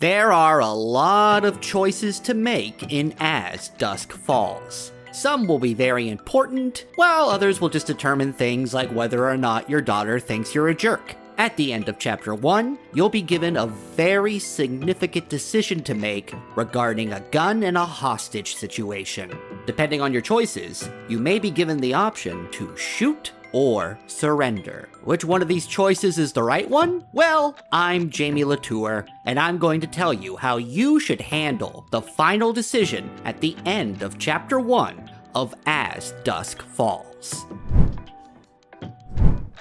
There are a lot of choices to make in As Dusk Falls. Some will be very important, while others will just determine things like whether or not your daughter thinks you're a jerk. At the end of Chapter 1, you'll be given a very significant decision to make regarding a gun and a hostage situation. Depending on your choices, you may be given the option to shoot or surrender. Which one of these choices is the right one? Well, I'm Jamie Latour, and I'm going to tell you how you should handle the final decision at the end of Chapter 1 of As Dusk Falls.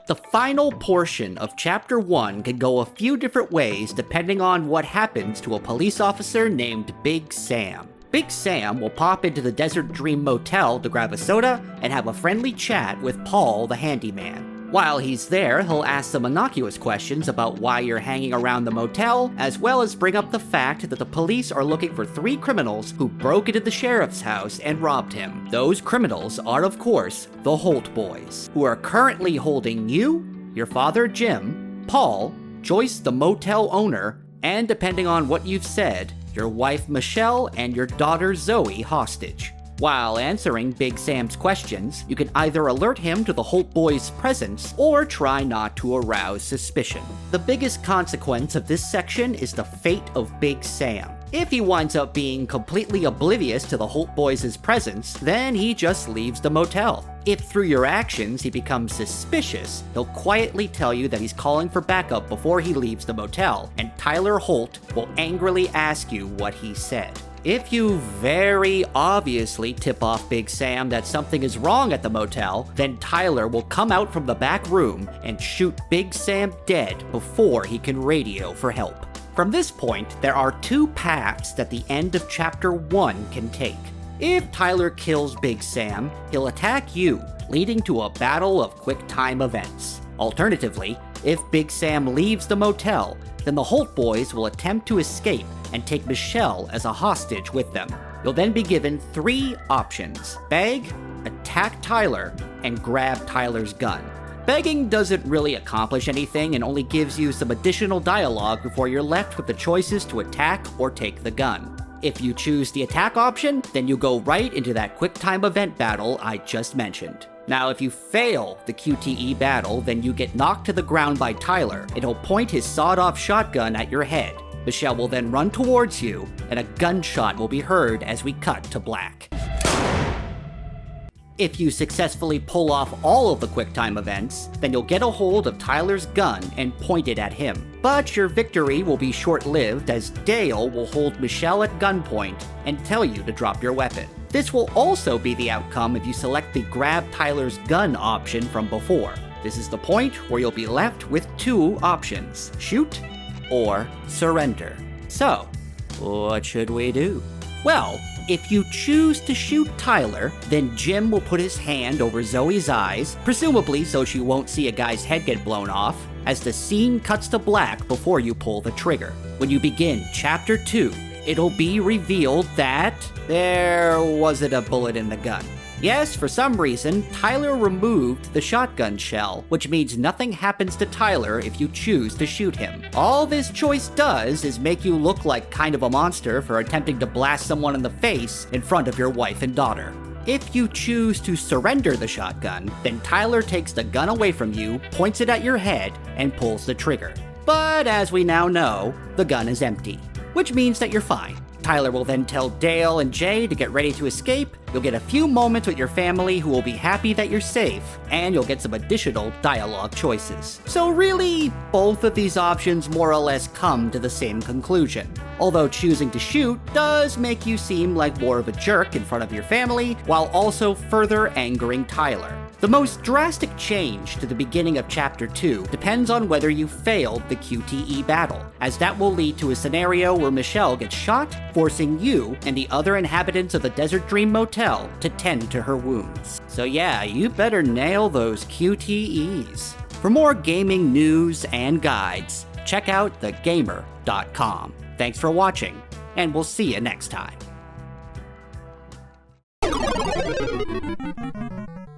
The final portion of Chapter 1 can go a few different ways depending on what happens to a police officer named Big Sam. Big Sam will pop into the Desert Dream Motel to grab a soda and have a friendly chat with Paul the handyman. While he's there, he'll ask some innocuous questions about why you're hanging around the motel, as well as bring up the fact that the police are looking for 3 criminals who broke into the sheriff's house and robbed him. Those criminals are, of course, the Holt boys, who are currently holding you, your father Jim, Paul, Joyce the motel owner, and depending on what you've said, your wife Michelle and your daughter Zoe hostage. While answering Big Sam's questions, you can either alert him to the Holt boys' presence or try not to arouse suspicion. The biggest consequence of this section is the fate of Big Sam. If he winds up being completely oblivious to the Holt boys' presence, then he just leaves the motel. If through your actions he becomes suspicious, he'll quietly tell you that he's calling for backup before he leaves the motel, and Tyler Holt will angrily ask you what he said. If you very obviously tip off Big Sam that something is wrong at the motel, then Tyler will come out from the back room and shoot Big Sam dead before he can radio for help. From this point, there are 2 paths that the end of Chapter 1 can take. If Tyler kills Big Sam, he'll attack you, leading to a battle of quick time events. Alternatively, if Big Sam leaves the motel, then the Holt boys will attempt to escape and take Michelle as a hostage with them. You'll then be given 3 options: beg, attack Tyler, and grab Tyler's gun. Begging doesn't really accomplish anything and only gives you some additional dialogue before you're left with the choices to attack or take the gun. If you choose the attack option, then you go right into that quick time event battle I just mentioned. Now, if you fail the QTE battle, then you get knocked to the ground by Tyler, and he'll point his sawed-off shotgun at your head. Michelle will then run towards you, and a gunshot will be heard as we cut to black. If you successfully pull off all of the QuickTime events, then you'll get a hold of Tyler's gun and point it at him. But your victory will be short-lived as Dale will hold Michelle at gunpoint and tell you to drop your weapon. This will also be the outcome if you select the grab Tyler's gun option from before. This is the point where you'll be left with 2 options: shoot or surrender. So, what should we do? Well, if you choose to shoot Tyler, then Jim will put his hand over Zoe's eyes, presumably so she won't see a guy's head get blown off, as the scene cuts to black before you pull the trigger. When you begin Chapter 2, it'll be revealed that there wasn't a bullet in the gun. Yes, for some reason, Tyler removed the shotgun shell, which means nothing happens to Tyler if you choose to shoot him. All this choice does is make you look like kind of a monster for attempting to blast someone in the face in front of your wife and daughter. If you choose to surrender the shotgun, then Tyler takes the gun away from you, points it at your head, and pulls the trigger. But as we now know, the gun is empty, which means that you're fine. Tyler will then tell Dale and Jay to get ready to escape. You'll get a few moments with your family who will be happy that you're safe, and you'll get some additional dialogue choices. So really, both of these options more or less come to the same conclusion. Although choosing to shoot does make you seem like more of a jerk in front of your family, while also further angering Tyler. The most drastic change to the beginning of Chapter 2 depends on whether you failed the QTE battle, as that will lead to a scenario where Michelle gets shot, forcing you and the other inhabitants of the Desert Dream Motel to tend to her wounds. So yeah, you better nail those QTEs. For more gaming news and guides, check out thegamer.com. Thanks for watching, and we'll see you next time.